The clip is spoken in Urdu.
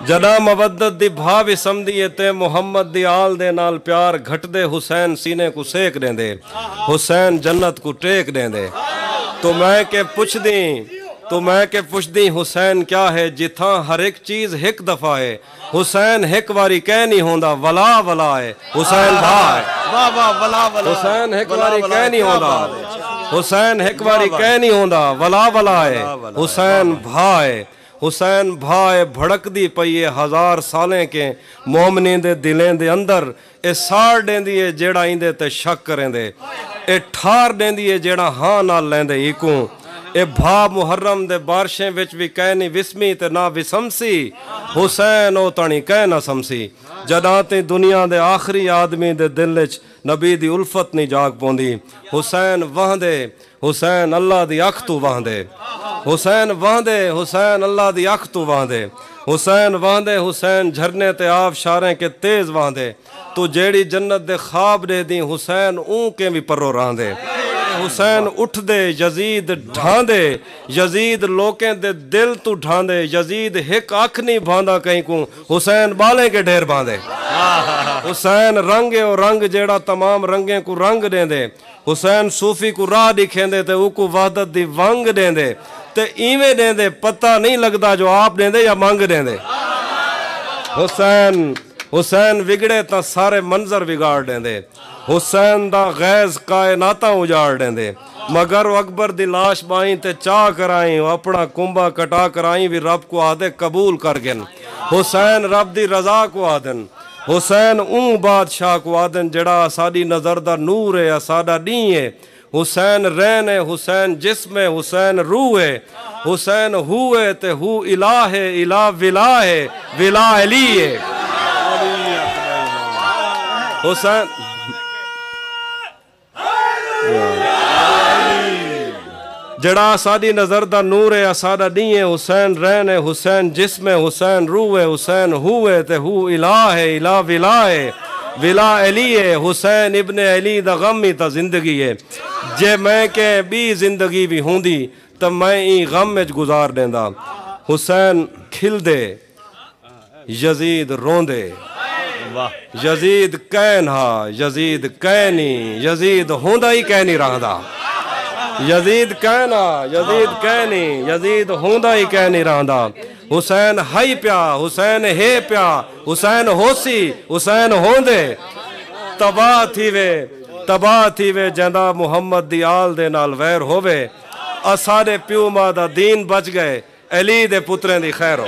جنا مودت دی بھا وسمدی تے محمد دی آل دے نال پیار گھٹ دے حسین سینے کو سیک دیں دے حسین جنت کو ٹیک دیں دے تو میں کہ پوچھ دیں حسین کیا ہے جتھاں ہر ایک چیز ایک دفعہ ہے حسین ایک واری کہہ نہیں ہوندا ولا ولا ہے حسین بھا ہے حسین ایک واری کہہ نہیں ہوندا حسین ایک واری کہہ نہیں ہوندا ولا ولا ہے حسین بھا ہے حسین بھائے بھڑک دی پئیے ہزار سالیں کے مومنین دے دلیں دے اندر اے سار دیں دیئے جیڑا ایندے تے شک کریں دے اے ٹھار دیں دیئے جیڑا ہاں نہ لیں دے ایکوں اے بھا محرم دے بارشیں وچ بھی کہہ نہیں وسمی تے نہ وسمسی حسین او تانی کہہ نہ سمسی جداں دنیا دے آخری آدمی دے دل وچ نبی دی الفت نہیں جاگ پوندی حسین وہاں دے حسین اللہ دی اکھ تو وہاں دے حسین وہاں دے حسین اللہ دی اکھ تو وہاں دے حسین وہاں دے حسین جھرنے تے آب شاریں کے تیز وہاں دے تو جیڑی جنت دے خواب دے دی حسین اون کے بھی پرو رہاں دے حسین اٹھ دے یزید ڈھان دے یزید لوکیں دے دل تو ڈھان دے یزید ہک اکھ نہیں بھاندا کہیں کو حسین بالیں کے ڈھیر باندے حسین رنگ او رنگ جیڑا تمام رنگیں کو رنگ دیں دے حسین صوفی کو راہ دکھیں دے تے او کو وحدت دی ونگ دیں دے تے ایویں دیں دے پتہ نہیں لگدا جو آپ دیں دے یا مانگ دیں دے حسین وگڑے تا سارے منظر بگاڑ دیں دے حسین دا غیظ کائناتاں اجاڑ دیں دے مگر وہ اکبر دی لاش بائیں تے چاہ کرائیں اپنا کنبہ کٹا کرائیں بھی رب کو آدھے قبول کر گن حسین رب دی رضا کو آدھن حسین اون بادشاہ کو آدھن جڑا ساڈی نظر دا نور ہے ساڈا دین ہے حسین رین ہے حسین جسم ہے حسین روح ہے حسین ہوئے تے ہو الہ ہے الہ ولا ہے ولا علی ہے حسین جڑا ساڈی نظر دا نور ہے ساڈا دین ہے حسین رین ہے حسین جسم ہے حسین روح ہے حسین ہوئے تے ہو الہ ہے الہ ولا ہے ولا علی ہے حسین ابن علی دا غم ہی تا زندگی ہے جے میں کہ بھی زندگی بھی ہوندی تب میں ای غم وچ گزار دیندا حسین کھل دے یزید روندے یزید کہن ہا یزید کہنی یزید ہوندا ہی کہنی رہندا یزید کہنا یزید کہنی یزید ہوندا ہی کہنی رہندا حسین ہائی پیا حسین ہے پیا حسین ہوسی حسین ہوندے تباہ تھی وے جندا محمد دی آل دے نال ویر ہووے اساڈے پیو ماں دا دین بچ گئے علی دے پتریں دی خیر ہو